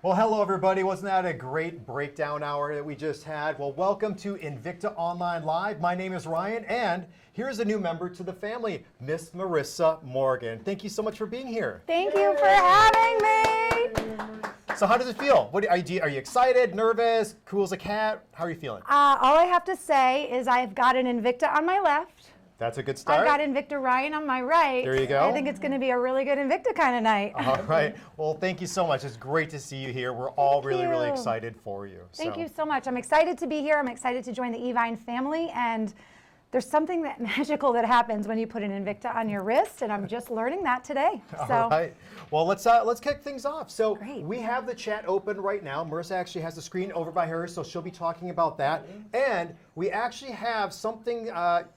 Well, hello everybody. Wasn't that a great breakdown hour that we just had? Well, welcome to Invicta Online Live. My name is Ryan, and here's a new member to the family, Miss Marissa Morgan. Thank you so much for being here. Thank you for having me. So how does it feel? Are you excited, nervous, cool as a cat? How are you feeling? All I have to say is I've got an Invicta on my left. That's a good start. I've got Invicta Ryan on my right. There you go. I think it's going to be a really good Invicta kind of night. All right. Well, thank you so much. It's great to see you here. We're all really excited for you. Thank you so much. I'm excited to be here. I'm excited to join the Evine family, and there's something that magical that happens when you put an Invicta on your wrist, and I'm just learning that today. All right. Well, let's kick things off. So we have the chat open right now. Marissa actually has the screen over by her, so she'll be talking about that. And we actually have something.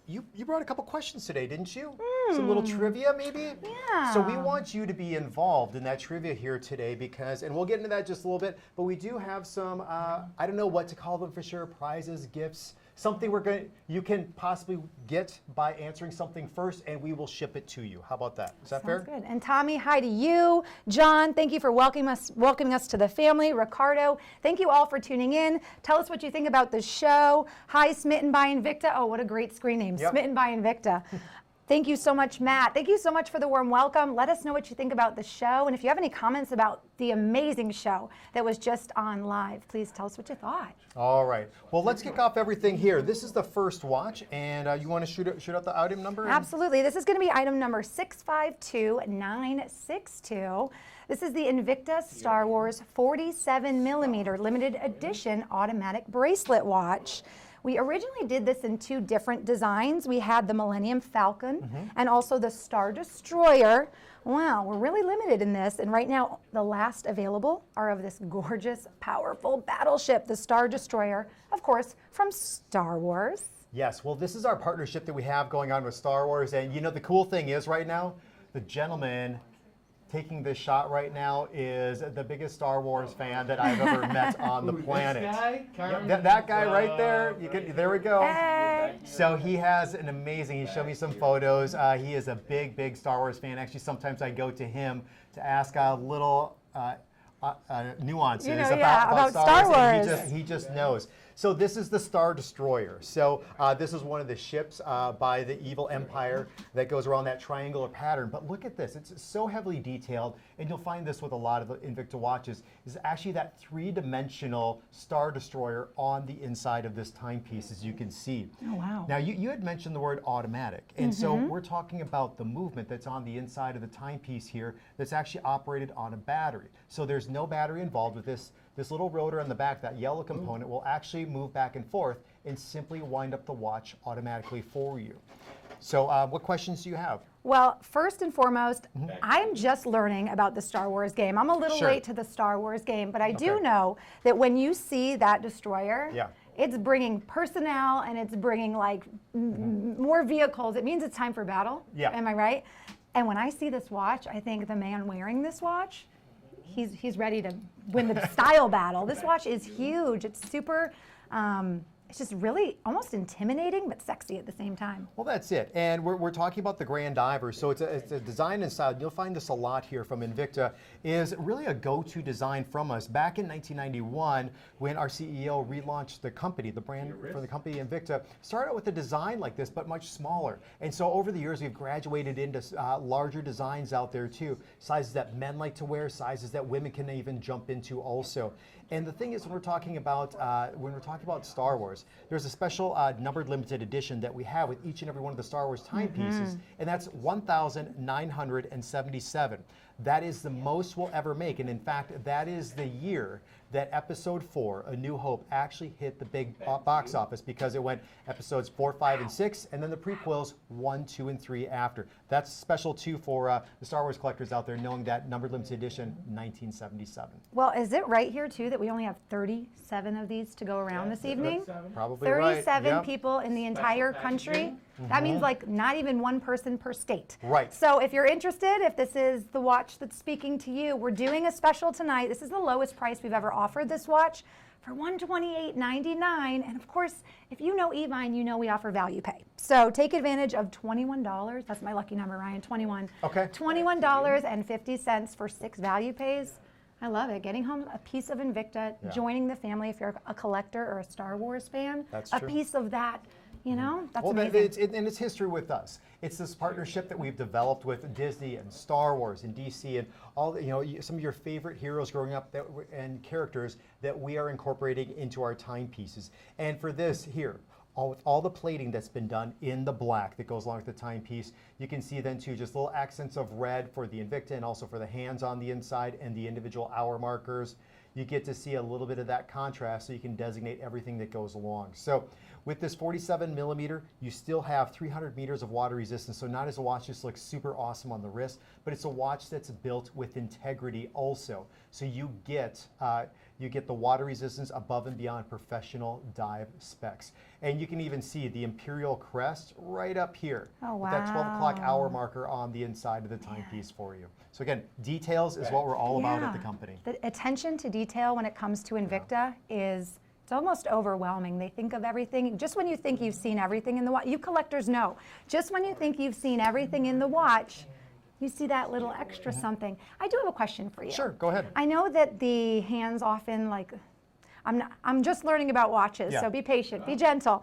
You brought a couple questions today, didn't you? Some little trivia, maybe. Yeah. So we want you to be involved in that trivia here today because, and we'll get into that just a little bit. But we do have some. I don't know what to call them for sure. Prizes, gifts. Something you can possibly get by answering something first, and we will ship it to you. How about that? Is that fair? Sounds good. And Tommy, hi to you. John, thank you for welcoming us to the family. Ricardo, thank you all for tuning in. Tell us what you think about the show. Hi, Smitten by Invicta. Oh, what a great screen name, Smitten by Invicta. Thank you so much, Matt. Thank you so much for the warm welcome. Let us know what you think about the show. And if you have any comments about the amazing show that was just on live, please tell us what you thought. All right. Well, let's kick off everything here. This is the first watch, and you want to shoot out the item number? Absolutely. This is going to be item number 652962. This is the Invicta Star Wars 47 millimeter limited edition automatic bracelet watch. We originally did this in two different designs. We had the Millennium Falcon and also the Star Destroyer. Wow, we're really limited in this. And right now, the last available are of this gorgeous, powerful battleship, the Star Destroyer, of course, from Star Wars. Yes, well, this is our partnership that we have going on with Star Wars. And you know, the cool thing is right now, the gentleman taking this shot right now is the biggest Star Wars fan that I've ever met on the planet. This guy? That guy right there. There we go. Hey. So he has an amazing. He showed me some photos. He is a big Star Wars fan. Actually, sometimes I go to him to ask a little nuances about Star Wars. And he just knows. So this is the Star Destroyer. So this is one of the ships by the evil empire that goes around that triangular pattern. But look at this. It's so heavily detailed, and you'll find this with a lot of the Invicta watches, is actually that three-dimensional Star Destroyer on the inside of this timepiece, as you can see. Oh, wow. Now, you had mentioned the word automatic, and so we're talking about the movement that's on the inside of the timepiece here that's actually operated on a battery. So there's no battery involved with this. This little rotor on the back, that yellow component, will actually move back and forth and simply wind up the watch automatically for you. So what questions do you have? Well, first and foremost, I'm just learning about the Star Wars game. I'm a little late to the Star Wars game, but I do know that when you see that destroyer, it's bringing personnel and it's bringing like more vehicles. It means it's time for battle. Am I right? And when I see this watch, I think the man wearing this watch, he's ready to win the style battle. This watch is huge. It's super, it's just really almost intimidating, but sexy at the same time. Well, that's it. And we're talking about the Grand Diver. So it's a design and style. You'll find this a lot here from Invicta. Is really a go-to design from us. Back in 1991, when our CEO relaunched the company, the brand for the company Invicta, started out with a design like this, but much smaller. And so over the years, we've graduated into larger designs out there too. Sizes that men like to wear, sizes that women can even jump into also. And the thing is, when we're talking about Star Wars, there's a special numbered limited edition that we have with each and every one of the Star Wars timepieces, and that's 1,977. That is the most we'll ever make, and in fact, that is the year that Episode 4, A New Hope, actually hit the big box office because it went Episodes 4, 5, and 6, and then the prequels 1, 2, and 3 after. That's special too for the Star Wars collectors out there, knowing that numbered limited edition, 1977. Well, is it right here too that we only have 37 of these to go around this evening? Probably 37 people in the entire country. That means like not even one person per state. Right. So if you're interested, if this is the watch that's speaking to you, we're doing a special tonight. This is the lowest price we've ever offered this watch for $128.99. And of course, if you know Evine, you know we offer value pay. So take advantage of $21. That's my lucky number, Ryan, 21. Okay. $21.50 for 6 value pays. I love it. Getting home a piece of Invicta, joining the family if you're a collector or a Star Wars fan. That's a true. piece of that, you know, that's well, amazing. And it's history with us. It's this partnership that we've developed with Disney and Star Wars and DC and all, some of your favorite heroes growing up and characters that we are incorporating into our timepieces. And for this here, with all the plating that's been done in the black that goes along with the timepiece, you can see then too just little accents of red for the Invicta and also for the hands on the inside and the individual hour markers. You get to see a little bit of that contrast so you can designate everything that goes along. So with this 47 millimeter, you still have 300 meters of water resistance. So not as a watch just looks super awesome on the wrist, but it's a watch that's built with integrity also. So you get the water resistance above and beyond professional dive specs. And you can even see the Imperial crest right up here. Oh, wow. With that 12 o'clock hour marker on the inside of the timepiece for you. So again, details is what we're all about at the company. The attention to detail when it comes to Invicta is, it's almost overwhelming. They think of everything, just when you think you've seen everything in the watch, you collectors know, just when you think you've seen everything in the watch, you see that little extra something. I do have a question for you. Sure, go ahead. I know that the hands often, like, I'm just learning about watches, so be patient, be gentle.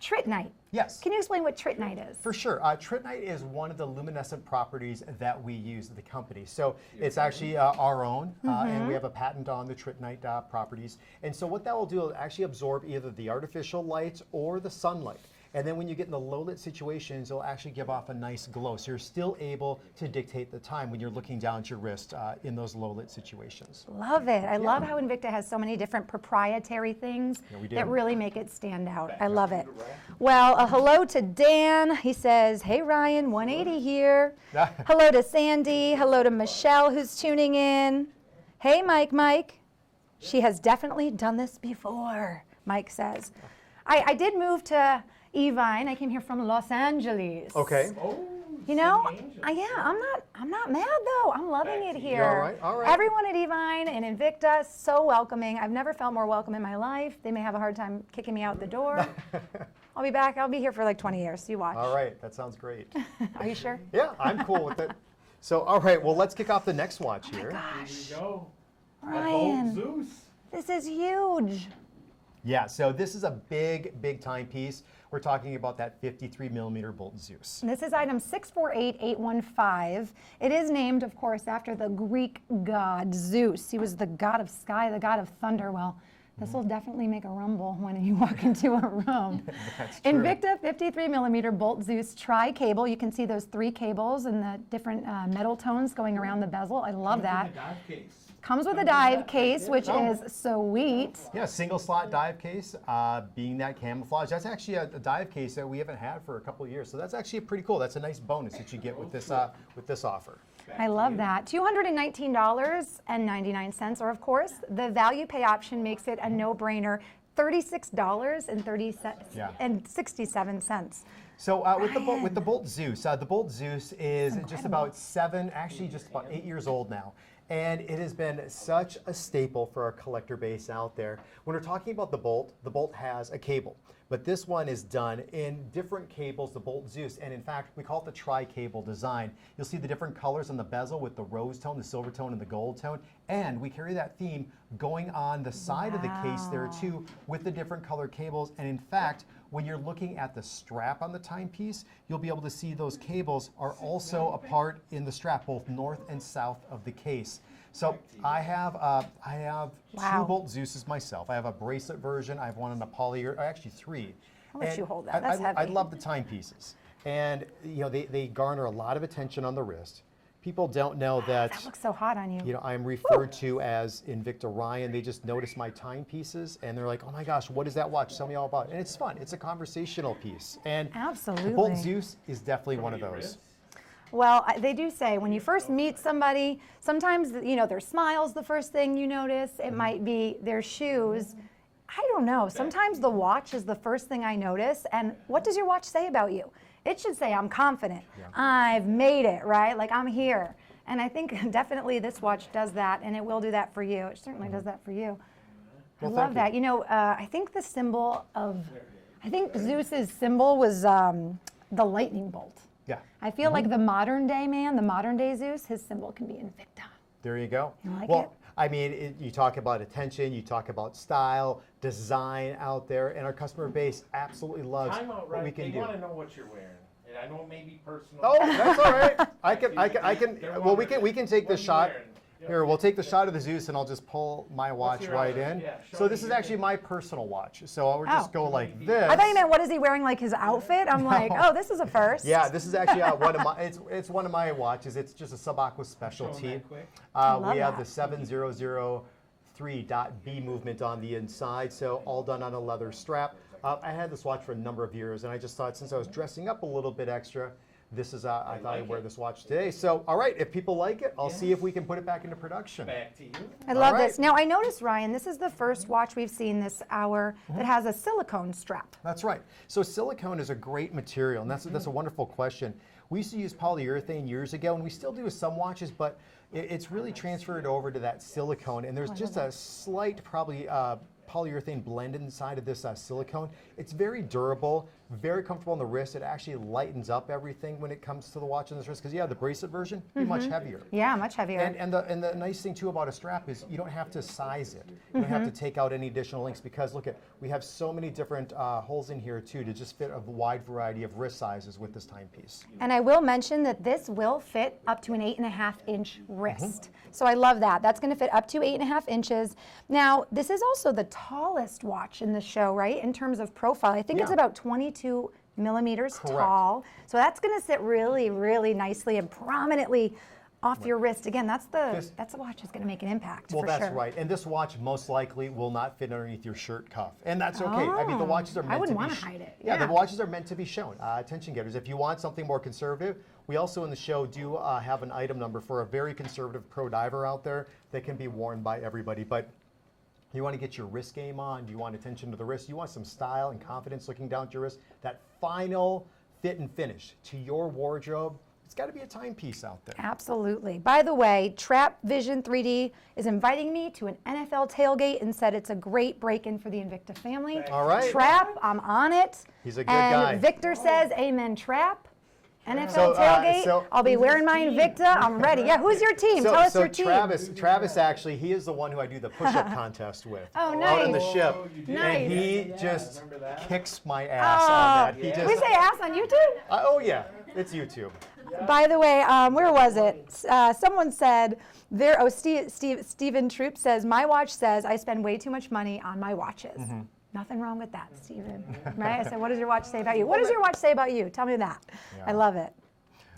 Tritnite. Yes. Can you explain what tritnite is? For sure. Tritnite is one of the luminescent properties that we use at the company. So it's actually our own, and we have a patent on the tritnite properties. And so what that will do is actually absorb either the artificial light or the sunlight. And then when you get in the low lit situations, it'll actually give off a nice glow. So you're still able to dictate the time when you're looking down at your wrist in those low lit situations. Love it. I love how Invicta has so many different proprietary things that really make it stand out. I love it. Well, hello to Dan. He says, hey Ryan, 180 here. Hello to Sandy. Hello to Michelle who's tuning in. Hey Mike. She has definitely done this before, Mike says. I did move to Evine. I came here from Los Angeles. Okay. You know, I'm not mad though. I'm loving it here. All right, all right. Everyone at Evine and Invicta, so welcoming. I've never felt more welcome in my life. They may have a hard time kicking me out the door. I'll be back. I'll be here for like 20 years. You watch. All right, that sounds great. Are you sure? Yeah, I'm cool with it. So, all right, well, let's kick off the next watch here. Gosh. Here we go. Ryan, Zeus. this is huge. Yeah, so this is a big timepiece. We're talking about that 53 millimeter Bolt Zeus. This is item 648815. It is named, of course, after the Greek god Zeus. He was the god of sky, the god of thunder. Well, this will definitely make a rumble when you walk into a room. That's true. Invicta 53 millimeter Bolt Zeus tri-cable. You can see those 3 cables and the different metal tones going around the bezel. I love that. Comes with a dive case, which is sweet. Yeah, single slot dive case, being that camouflage. That's actually a dive case that we haven't had for a couple of years. So that's actually pretty cool. That's a nice bonus that you get with this offer. I love that. $219.99, or of course, the value pay option makes it a no-brainer. $36.67. So with the Bolt Zeus, the Bolt Zeus is just about 8 years old now. And it has been such a staple for our collector base out there. When we're talking about the Bolt has a cable. But this one is done in different cables, the Bolt Zeus. And in fact, we call it the tri-cable design. You'll see the different colors on the bezel with the rose tone, the silver tone, and the gold tone. And we carry that theme going on the side of the case there too with the different color cables. And in fact, when you're looking at the strap on the timepiece, you'll be able to see those cables are also apart in the strap, both north and south of the case. So I have 2 Bolt Zeuses myself. I have a bracelet version. I have one in a actually 3. I'll let you hold that. That's heavy. I love the timepieces, and they garner a lot of attention on the wrist. People don't know that. That looks so hot on you. I'm referred to as Invicta Ryan. They just notice my timepieces, and they're like, "Oh my gosh, what is that watch? Tell me all about it." And it's fun. It's a conversational piece, and absolutely, the Bolt Zeus is definitely one of those. Well, they do say when you first meet somebody, sometimes their smile's the first thing you notice. It might be their shoes. I don't know. Sometimes the watch is the first thing I notice. And what does your watch say about you? It should say, I'm confident. Yeah. I've made it, right? Like, I'm here. And I think definitely this watch does that, and it will do that for you. It certainly does that for you. Well, I love that. I think the symbol I think Zeus's symbol was the lightning bolt. Yeah. I feel like the modern day man, the modern day Zeus, his symbol can be Invicta. There you go. You like well, it? I mean, you talk about attention, you talk about style, design out there, and our customer base absolutely loves what we can do. They want to know what you're wearing. And I know it may be personal. Oh, that's all right. I can. Well, we can take this shot. Here, we'll take the shot of the Zeus, and I'll just pull my watch right in. Yeah, so this is actually my personal watch. So I'll just go like this. I thought you meant, what is he wearing, like his outfit? I'm like, oh, this is a first. Yeah, this is actually one of my. It's one of my watches. It's just a sub-aqua specialty. We have the 7003.B movement on the inside, so all done on a leather strap. I had this watch for a number of years, and I just thought, since I was dressing up a little bit extra, this is, I thought I'd wear this watch today. So, all right, if people like it, I'll see if we can put it back into production. Back to you. I love this. Now, I noticed, Ryan, this is the first watch we've seen this hour that has a silicone strap. That's right. So silicone is a great material, and that's a wonderful question. We used to use polyurethane years ago, and we still do with some watches, but it's really transferred over to that silicone, and there's just a slight, probably, polyurethane blend inside of this silicone. It's very durable, very comfortable on the wrist. It actually lightens up everything when it comes to the watch on the wrist, because the bracelet version be much heavier. Yeah, much heavier. And the nice thing too about a strap is you don't have to size it. You don't have to take out any additional links, because look we have so many different holes in here too to just fit a wide variety of wrist sizes with this timepiece. And I will mention that this will fit up to an 8.5-inch wrist. So I love that. That's going to fit up to 8.5 inches. Now, this is also the tallest watch in the show, right? In terms of profile. I think it's about 22 millimeters tall. So that's going to sit really, really nicely and prominently off your wrist. Again, that's the watch that's going to make an impact. Well, for that's sure. right. And this watch most likely will not fit underneath your shirt cuff. And that's okay. I mean, the watches are meant to be... I wouldn't want to hide it. Yeah, the watches are meant to be shown. Attention getters. If you want something more conservative, we also in the show do have an item number for a very conservative pro diver out there that can be worn by everybody. But you want to get your wrist game on, do you want attention to the wrist, you want some style and confidence looking down at your wrist, that final fit and finish to your wardrobe, it's got to be a timepiece out there. Absolutely. By the way, Trap Vision 3D is inviting me to an NFL tailgate and said it's a great break-in for the Invicta family. All right. Trap, I'm on it. He's a good guy. And Victor says, amen, Trap. NFL tailgate. I'll be wearing my Invicta. I'm ready. Yeah, who's your team? Tell us your team. Travis actually, he is the one who I do the push-up contest with. Oh, nice. Out on the ship. And he just kicks my ass on that. He just, we say ass on YouTube? Oh, yeah. It's YouTube. By the way, where was it? Someone said, Stephen Troop says, my watch says I spend way too much money on my watches. Nothing wrong with that, Stephen. Right? I said, what does your watch say about you? What does your watch say about you? Tell me that. Yeah. I love it.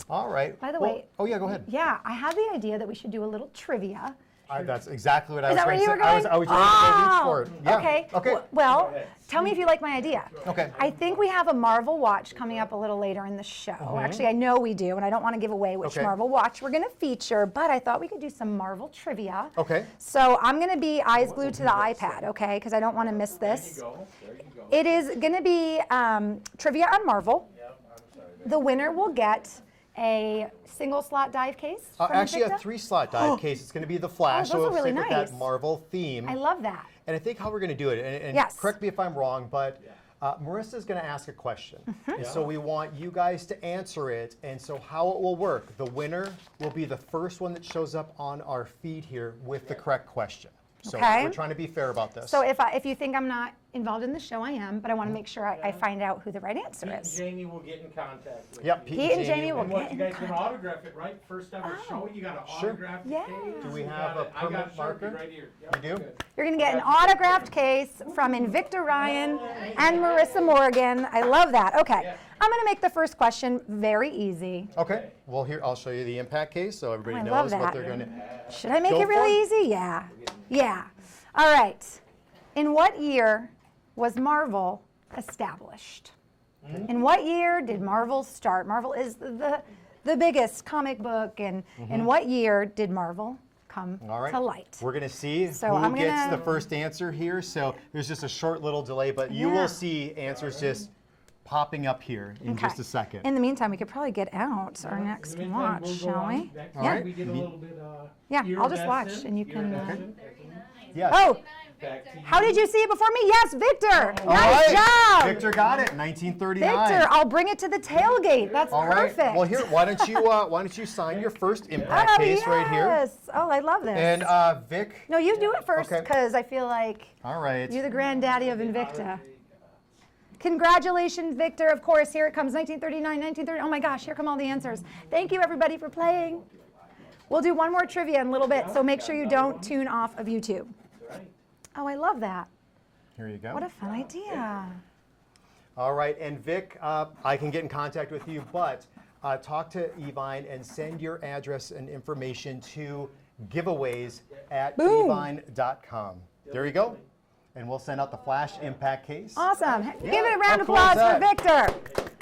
All right. By the way. Oh, yeah, go ahead. Yeah, I had the idea that we should do a little trivia. That's exactly what I was going to say. I was ready to reach for it. Yeah. Okay. Well, tell me if you like my idea. Okay. I think we have a Marvel watch coming up a little later in the show. Actually, I know we do, and I don't want to give away which Marvel watch we're going to feature, but I thought we could do some Marvel trivia. Okay. So I'm going to be eyes glued to the iPad, okay, because I don't want to miss this. There you go. It is going to be trivia on Marvel. The winner will get a single slot dive case. Actually, a 3-slot dive case. It's going to be the Flash, those are really stick with nice. that Marvel theme. I love that. And I think how we're going to do it, and Yes. correct me if I'm wrong, but Marissa's going to ask a question. And so we want you guys to answer it. And so how it will work, the winner will be the first one that shows up on our feed here with the correct question. So we're trying to be fair about this. So if you think I'm not involved in the show, I am, but I want to make sure I find out who the right answer Pete and is. Jamie will get in contact with Yep, you. Pete and Jamie will And get what, in you guys can contact. autograph it, right? First ever show, you got to autograph the Yeah. case. Do we You have got a it. I got permanent Sharpie marker? right here. Yep, You do? good. You're going to get an autographed case from Invicta Ryan and Marissa Morgan. I love that. Okay. I'm going to make the first question very easy. Okay. Well, here, I'll show you the impact case so everybody I love knows what that. they're going to. Should I make Go it really for it. easy? Yeah. Yeah. All right. In what year was Marvel established? In what year did Marvel start? Marvel is the biggest comic book, and in what year did Marvel come to light? We're going to see So who I'm gets gonna- the first answer here. So there's just a short little delay, but you will see answers just popping up here in just a second. In the meantime, we could probably get out our next watch, shall we? All right. We get a little bit Yeah, I'll just watch, and you can. Yes. Oh, Back to you. How did you see it before me? Yes, Victor. All Nice right. job. Victor got it, 1939. Victor, I'll bring it to the tailgate. That's All right. perfect. Well, here, why don't you sign your first impact case right here? Yes. Oh, I love this. And Vic. No, you do it first Okay. because I feel like All right. you're the granddaddy of Invicta. Congratulations, Victor. Of course, here it comes, 1939, 1930. Oh my gosh, here come all the answers. Thank you, everybody, for playing. We'll do one more trivia in a little bit, so make sure you don't tune off of YouTube. Oh, I love that. Here you go. What a fun idea. All right, and Vic, I can get in contact with you, but talk to Evine and send your address and information to giveaways@evine.com. There you go. And we'll send out the flash impact case. Awesome. Yeah. Give it a round of How cool is applause for that? Victor.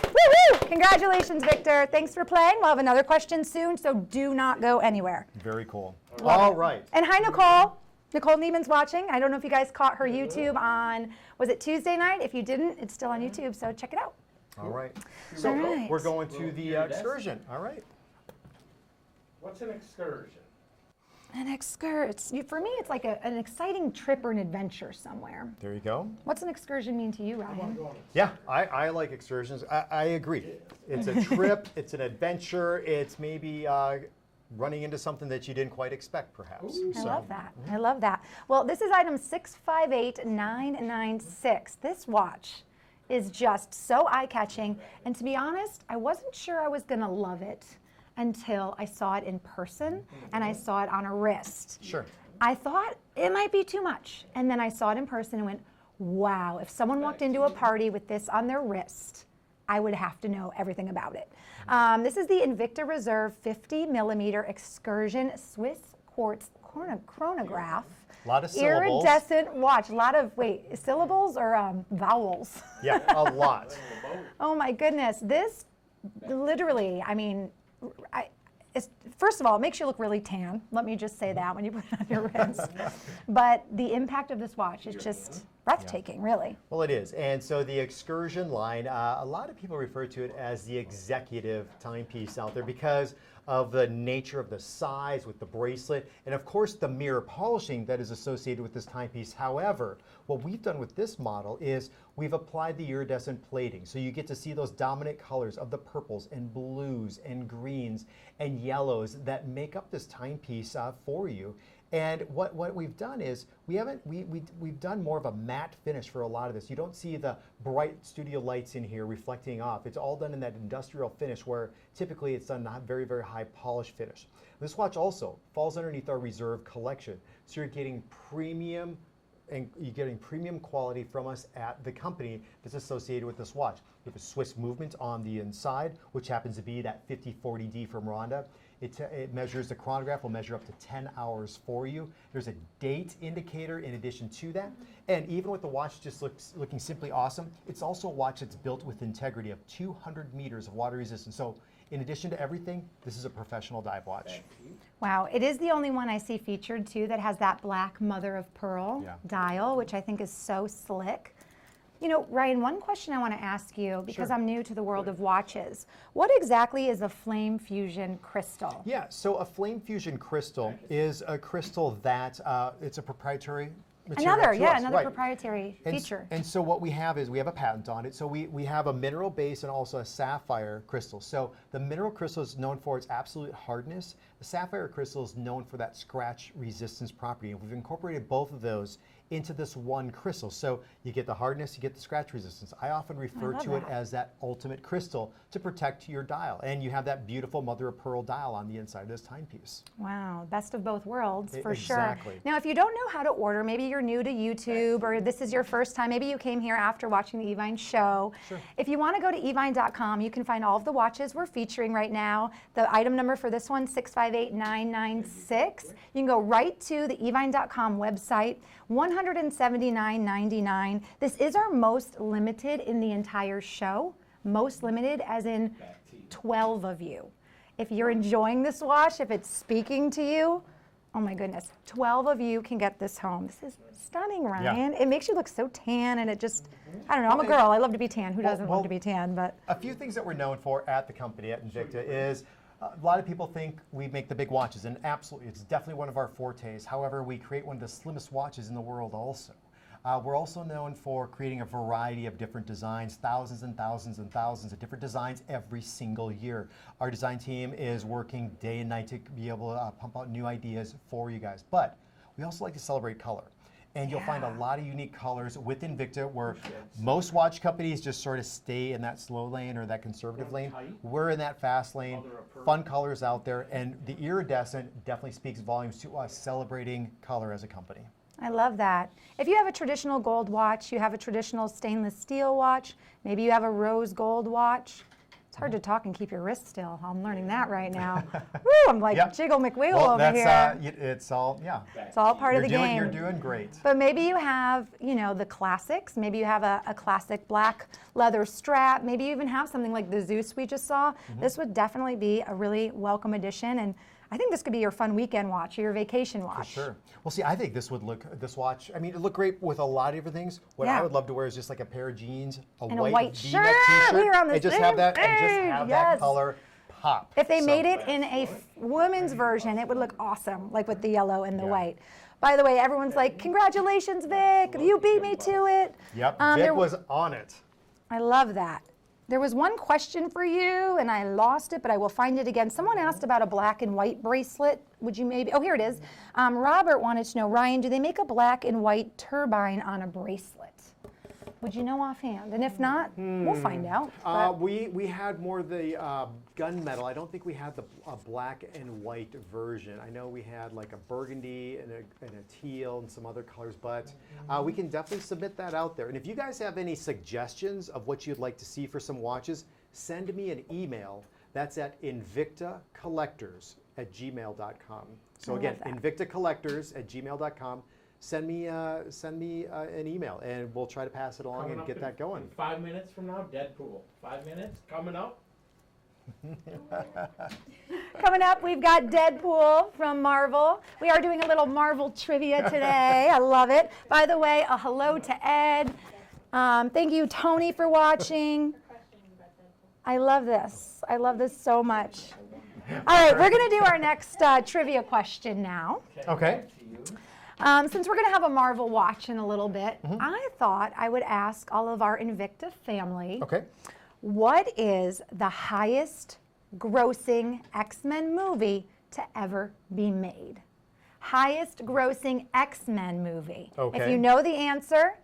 Woo-hoo! Congratulations, Victor. Thanks for playing. We'll have another question soon, so do not go anywhere. Very cool. All right. And hi, Nicole. Nicole Neiman's watching. I don't know if you guys caught her YouTube on, was it Tuesday night? If you didn't, it's still on YouTube, so check it out. All right. So All right. we're going to the excursion. All right. What's an excursion? An excursion. For me, it's like an exciting trip or an adventure somewhere. There you go. What's an excursion mean to you, Ryan? Yeah, I like excursions. I agree. It's a trip, it's an adventure, it's maybe running into something that you didn't quite expect, perhaps. I love that. I love that. Well, this is item 658996. This watch is just so eye-catching. And to be honest, I wasn't sure I was going to love it until I saw it in person and I saw it on a wrist. Sure. I thought it might be too much. And then I saw it in person and went, wow, if someone walked into a party with this on their wrist, I would have to know everything about it. This is the Invicta Reserve 50 millimeter excursion Swiss quartz chronograph. A lot of syllables. Iridescent watch. A lot of, wait, syllables or vowels? Yeah, a lot. Oh my goodness. This literally, I mean, first of all, it makes you look really tan. Let me just say that when you put it on your wrist. But the impact of this watch is just breathtaking, really. Well, it is. And so the excursion line, a lot of people refer to it as the executive timepiece out there because of the nature of the size with the bracelet and of course the mirror polishing that is associated with this timepiece. However, what we've done with this model is we've applied the iridescent plating. So you get to see those dominant colors of the purples and blues and greens and yellows that make up this timepiece for you. And what we've done is we've done more of a matte finish for a lot of this. You don't see the bright studio lights in here reflecting off. It's all done in that industrial finish where typically it's done a very, very high polish finish. This watch also falls underneath our Reserve collection. So you're getting premium quality from us at the company that's associated with this watch. We have a Swiss movement on the inside, which happens to be that 5040D from Rhonda. It measures, the chronograph will measure up to 10 hours for you. There's a date indicator in addition to that. And even with the watch just looking simply awesome, it's also a watch that's built with integrity of 200 meters of water resistance. So in addition to everything, this is a professional dive watch. Wow, it is the only one I see featured too that has that black mother of pearl dial, which I think is so slick. You know, Ryan, one question I want to ask you, because I'm new to the world of watches. What exactly is a flame fusion crystal? Yeah, so a flame fusion crystal is a crystal that it's a proprietary material another proprietary feature. And so what we have is we have a patent on it. So we have a mineral base and also a sapphire crystal. So the mineral crystal is known for its absolute hardness. The sapphire crystal is known for that scratch resistance property. And we've incorporated both of those into this one crystal. So you get the hardness, you get the scratch resistance. I often refer to it as that ultimate crystal to protect your dial. And you have that beautiful mother of pearl dial on the inside of this timepiece. Wow, best of both worlds for Exactly. sure. Now, if you don't know how to order, maybe you're new to YouTube or this is your first time, maybe you came here after watching the Evine show. Sure. If you want to go to evine.com, you can find all of the watches we're featuring right now. The item number for this one, 658996. You can go right to the evine.com website. $179.99. This is our most limited in the entire show. Most limited as in 12 of you. If you're enjoying this watch, if it's speaking to you, oh my goodness, 12 of you can get this home. This is stunning, Ryan. It makes you look so tan and it just, I don't know, I'm a girl. I love to be tan. Who doesn't love to be tan? But a few things that we're known for at the company, at Invicta, is A lot of people think we make the big watches, and absolutely, it's definitely one of our fortes. However, we create one of the slimmest watches in the world also. We're also known for creating a variety of different designs, thousands and thousands and thousands of different designs every single year. Our design team is working day and night to be able to pump out new ideas for you guys. But we also like to celebrate color. And you'll find a lot of unique colors with Invicta, where most watch companies just sort of stay in that slow lane or that conservative lane. We're in that fast lane, fun colors out there, and the iridescent definitely speaks volumes to us celebrating color as a company. I love that. If you have a traditional gold watch, you have a traditional stainless steel watch, maybe you have a rose gold watch. It's hard to talk and keep your wrist still. I'm learning that right now. Woo, I'm like Jiggle McWiggle over here. It's all, It's all part of the game. You're doing great. But maybe you have, you know, the classics. Maybe you have a classic black leather strap. Maybe you even have something like the Zeus we just saw. This would definitely be a really welcome addition. And I think this could be your fun weekend watch or your vacation watch. For sure. Well, see, I think this watch, I mean, it look great with a lot of different things. What I would love to wear is just like a pair of jeans, a white shirt. t-shirt, We were on the and just same have that, page. and just have that color pop. If they made it in a women's version, it would look awesome, like with the yellow and the white. By the way, everyone's like, congratulations, Vic. You beat me to it. Yep, Vic was on it. I love that. There was one question for you, and I lost it, but I will find it again. Someone asked about a black and white bracelet. Would you maybe, oh, here it is. Robert wanted to know, Ryan, do they make a black and white turbine on a bracelet? Would you know offhand? And if not, we'll find out. We had more the gunmetal. I don't think we had the black and white version. I know we had like a burgundy and a teal and some other colors, but we can definitely submit that out there. And if you guys have any suggestions of what you'd like to see for some watches, send me an email. That's at invictacollectors@gmail.com. So again, invictacollectors@gmail.com. Send me an email, and we'll try to pass it along and get that going. 5 minutes from now, Deadpool. 5 minutes coming up. Coming up, we've got Deadpool from Marvel. We are doing a little Marvel trivia today. I love it. By the way, a hello to Ed. Thank you, Tony, for watching. I love this. I love this so much. All right, we're going to do our next trivia question now. Okay. Since we're going to have a Marvel watch in a little bit, I thought I would ask all of our Invicta family, what is the highest grossing X-Men movie to ever be made? Highest grossing X-Men movie. Okay. If you know the answer,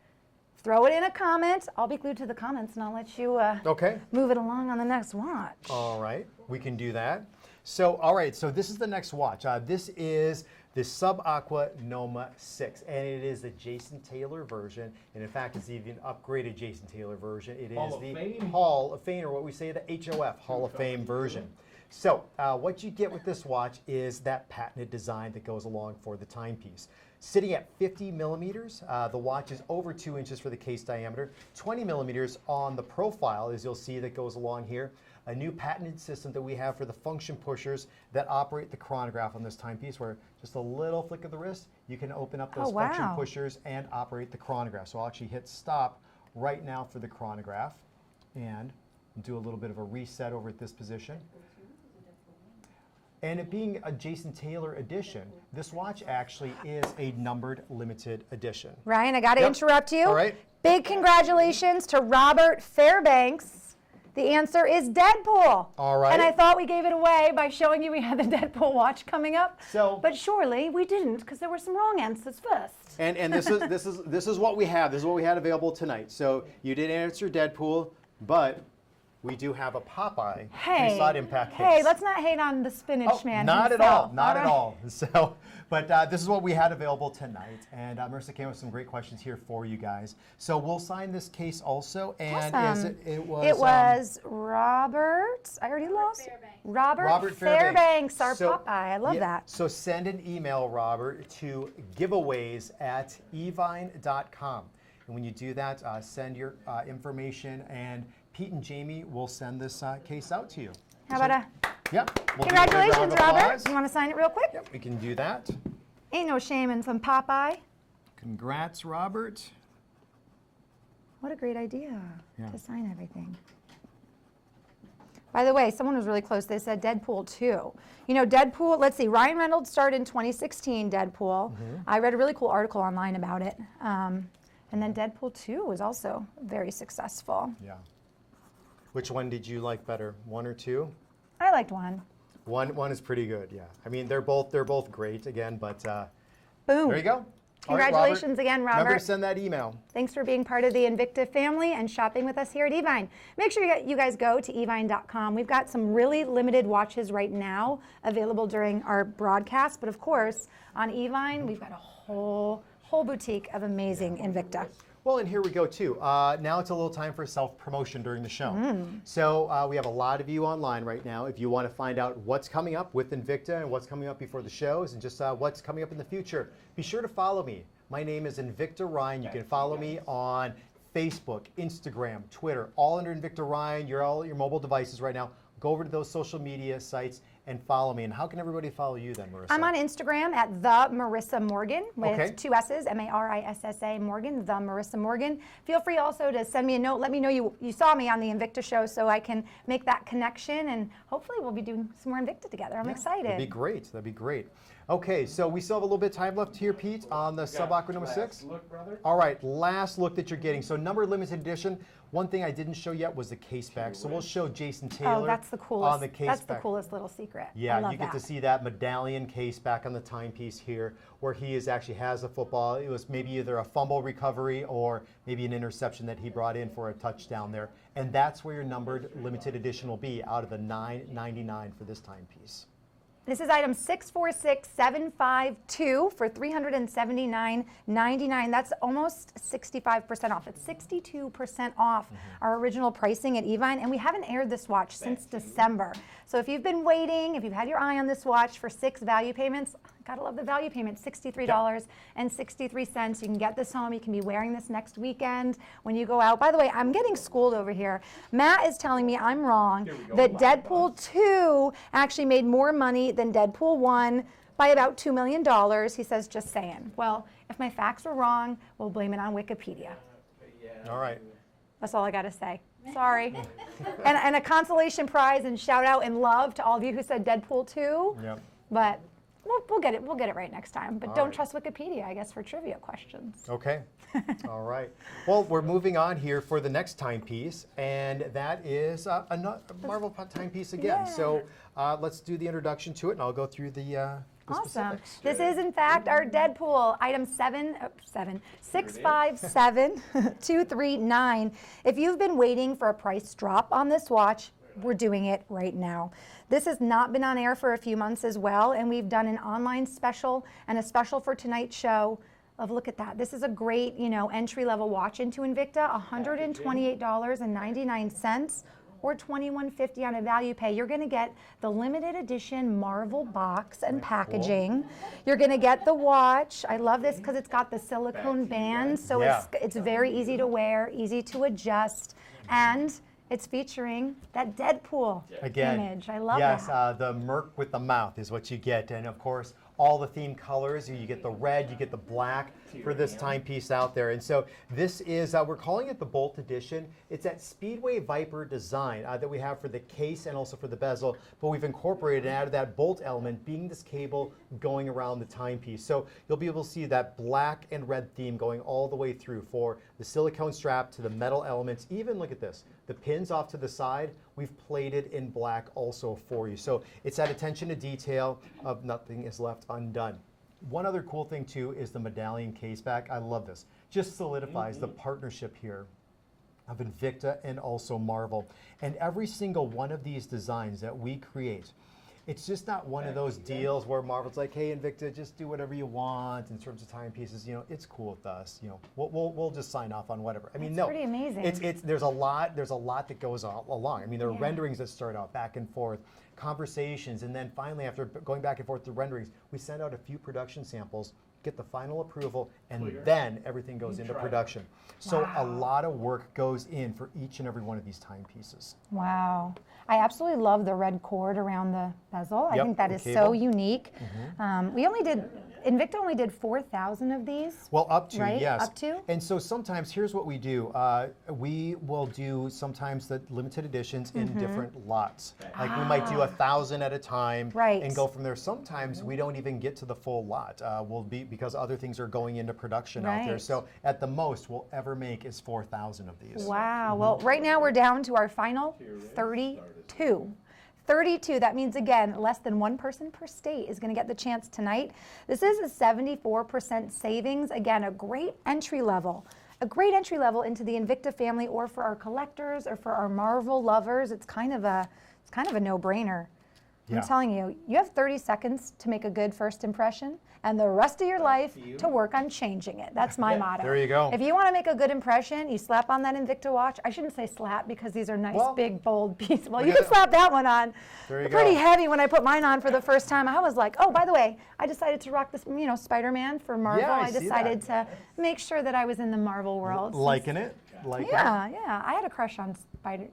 throw it in a comment. I'll be glued to the comments, and I'll let you move it along on the next watch. All right, we can do that. So, all right, so this is the next watch. This is the Sub-Aqua Noma 6, and it is the Jason Taylor version, and in fact, it's even upgraded Jason Taylor version. It is the Hall of Fame, or what we say the HOF, Hall of Fame version. So, what you get with this watch is that patented design that goes along for the timepiece. Sitting at 50 millimeters, the watch is over 2 inches for the case diameter, 20 millimeters on the profile, as you'll see, that goes along here. A new patented system that we have for the function pushers that operate the chronograph on this timepiece, where just a little flick of the wrist, you can open up those function pushers and operate the chronograph. So I'll actually hit stop right now for the chronograph and do a little bit of a reset over at this position. And it being a Jason Taylor edition, this watch actually is a numbered limited edition. Ryan, I got to interrupt you. All right. Big congratulations to Robert Fairbanks. The answer is Deadpool. All right. And I thought we gave it away by showing you we had the Deadpool watch coming up. So, but surely we didn't, because there were some wrong answers first. And this is what we have. This is what we had available tonight. So you did answer Deadpool, but we do have a Popeye inside impact case. Hey, let's not hate on the spinach man. Not himself, at all. Not at all. So, but this is what we had available tonight, and Marissa came with some great questions here for you guys. So we'll sign this case also, and awesome. it was Robert. I already lost it. Robert Fairbanks, our Popeye. I love that. So send an email, Robert, to giveaways@evine.com, and when you do that, send your information, and Pete and Jamie will send this case out to you. How about congratulations, Robert. You want to sign it real quick? Yep, we can do that. Ain't no shame in some Popeye. Congrats, Robert. What a great idea to sign everything. By the way, someone was really close. They said Deadpool 2. You know, Deadpool, let's see, Ryan Reynolds started in 2016, Deadpool. I read a really cool article online about it. And then Deadpool 2 was also very successful. Yeah. Which one did you like better, 1 or 2? I liked 1. One is pretty good, yeah. I mean, they're both great again, but boom. There you go. Congratulations again, Robert. Remember to send that email. Thanks for being part of the Invicta family and shopping with us here at Evine. Make sure you guys go to evine.com. We've got some really limited watches right now available during our broadcast, but of course, on Evine, we've got a whole boutique of amazing Invicta. Well, and here we go too. Now it's a little time for self-promotion during the show. So we have a lot of you online right now. If you want to find out what's coming up with Invicta and what's coming up before the shows and just what's coming up in the future, be sure to follow me. My name is Invicta Ryan. You can follow me on Facebook, Instagram, Twitter, all under Invicta Ryan. You're all your mobile devices right now. Go over to those social media sites and follow me. And how can everybody follow you then, Marissa? I'm on Instagram at the Marissa Morgan with 2 S's, Marissa Morgan, the Marissa Morgan. Feel free also to send me a note. Let me know you saw me on the Invicta show so I can make that connection. And hopefully we'll be doing some more Invicta together. I'm excited. That'd be great. That'd be great. Okay, so we still have a little bit of time left here, Pete, on the Sub-Aqua number 6. Look, brother. All right, last look that you're getting. So number limited edition. One thing I didn't show yet was the case back. So we'll show Jason Taylor Oh, that's the coolest. on the case That's back. the coolest little secret. Yeah, I love you get that. to see that medallion case back on the timepiece here, where he actually has a football. It was maybe either a fumble recovery or maybe an interception that he brought in for a touchdown there. And that's where your numbered limited edition will be out of the $9.99 for this timepiece. This is item 646752 for $379.99. That's almost 65% off. It's 62% off our original pricing at Evine, and we haven't aired this watch since December. So if you've been waiting, if you've had your eye on this watch for 6 value payments, gotta love the value payment, $63.63. You can get this home. You can be wearing this next weekend when you go out. By the way, I'm getting schooled over here. Matt is telling me I'm wrong, that Deadpool 2 actually made more money than Deadpool 1 by about $2 million. He says, just saying. Well, if my facts are wrong, we'll blame it on Wikipedia. All right. That's all I got to say. Sorry. and a consolation prize and shout out and love to all of you who said Deadpool 2. Yep. But we'll get it. We'll get it right next time. But All don't right. trust Wikipedia, I guess, for trivia questions. Okay. All right. Well, we're moving on here for the next timepiece, and that is a Marvel timepiece again. Yeah. So let's do the introduction to it, and I'll go through the Awesome. specifics. This is, in fact, our Deadpool, item 657239. If you've been waiting for a price drop on this watch, we're doing it right now. This has not been on air for a few months as well, and we've done an online special and a special for tonight's show of, look at that. This is a great, entry-level watch into Invicta, $128.99. or $21.50 on a value pay. You're going to get the limited edition Marvel box and packaging. You're going to get the watch. I love this because it's got the silicone band, so it's very easy to wear, easy to adjust, and it's featuring that Deadpool image. I love that. Yes, the Merc with the mouth is what you get, and of course, all the theme colors. You get the red, you get the black for this timepiece out there. And so this is, we're calling it the Bolt Edition. It's that Speedway Viper design that we have for the case and also for the bezel, but we've incorporated and added that bolt element being this cable going around the timepiece. So you'll be able to see that black and red theme going all the way through for the silicone strap to the metal elements. Even look at this, the pins off to the side, we've plated in black also for you. So it's that attention to detail of nothing is left undone. One other cool thing too is the medallion case back. I love this. Just solidifies the partnership here of Invicta and also Marvel. And every single one of these designs that we create, it's just not one of those deals where Marvel's like, hey, Invicta, just do whatever you want in terms of timepieces. It's cool with us. We'll just sign off on whatever. I mean, It's no, pretty amazing. There's a lot that goes along. I mean, there are renderings that start out back and forth, conversations, and then finally, after going back and forth through renderings, we send out a few production samples, get the final approval, and then everything goes into production. So a lot of work goes in for each and every one of these timepieces. Wow. I absolutely love the red cord around the bezel. I think that is so unique. We only did Invicta only did 4,000 of these. Well, up to, right? yes. Up to? And so sometimes, here's what we do. We will do sometimes the limited editions in different lots. Like we might do 1,000 at a time and go from there. Sometimes we don't even get to the full lot. Because other things are going into production out there. So at the most we'll ever make is 4,000 of these. Wow. Well, right now we're down to our final 32. 32, that means again, less than one person per state is going to get the chance tonight. This is a 74% savings. Again, a great entry level into the Invicta family, or for our collectors or for our Marvel lovers. It's kind of a no-brainer. I'm telling you, you have 30 seconds to make a good first impression and the rest of your life to work on changing it. That's my motto. There you go. If you want to make a good impression, you slap on that Invicta watch. I shouldn't say slap because these are nice, big, bold pieces. Well, you can slap that one on. They're pretty heavy. When I put mine on for the first time, I was like, oh, by the way, I decided to rock this, Spider-Man for Marvel. Yeah, I decided to make sure that I was in the Marvel world. Liking it? Yeah. I had a crush on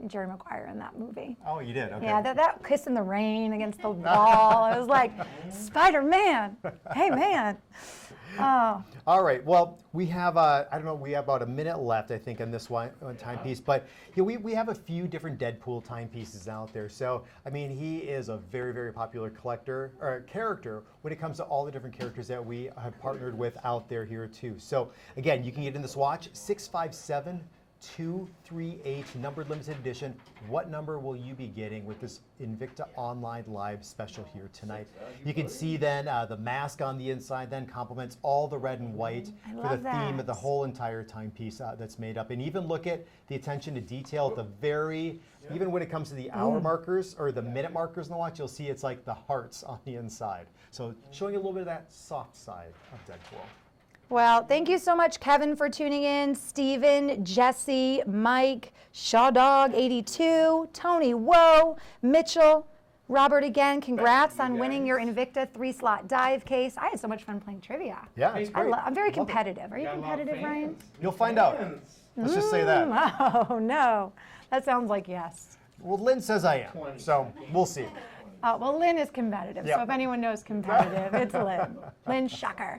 Jerry Maguire in that movie. Oh, you did? Okay. Yeah, that kiss in the rain against the wall. I was like, Spider-Man. Hey, man. Oh. All right. Well, we have, we have about a minute left, I think, on this one timepiece. But we have a few different Deadpool timepieces out there. So, I mean, he is a very, very popular character when it comes to all the different characters that we have partnered with out there here, too. So, again, you can get in this watch, 657-238, numbered limited edition. What number will you be getting with this Invicta Online Live special here tonight? You can see then the mask on the inside then complements all the red and white for the theme of the whole entire timepiece that's made up. And even look at the attention to detail at the very, even when it comes to the hour markers or the minute markers in the watch, you'll see it's like the hearts on the inside. So showing a little bit of that soft side of Deadpool. Well, thank you so much, Kevin, for tuning in. Stephen, Jesse, Mike, Shawdog82, Tony, Whoa, Mitchell, Robert again. Congrats on winning your Invicta 3-slot dive case. I had so much fun playing trivia. Yeah, it's great. I'm very competitive. Are you competitive, Ryan? You'll find out. Let's just say that. Oh, no. That sounds like yes. Well, Lynn says I am, so we'll see. Well, Lynn is competitive, so if anyone knows competitive, it's Lynn. Lynn Shocker.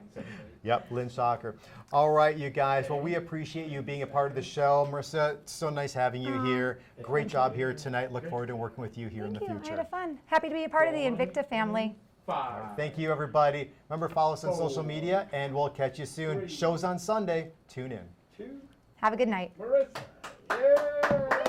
Yep, Lynn Shocker. All right, you guys. Well, we appreciate you being a part of the show. Marissa, it's so nice having you here. Great job here tonight. Look forward to working with you here in the future. I had fun. Happy to be a part of the Invicta family. Thank you, everybody. Remember, follow us on social media, and we'll catch you soon. Shows on Sunday. Tune in. Have a good night. Marissa. Yeah.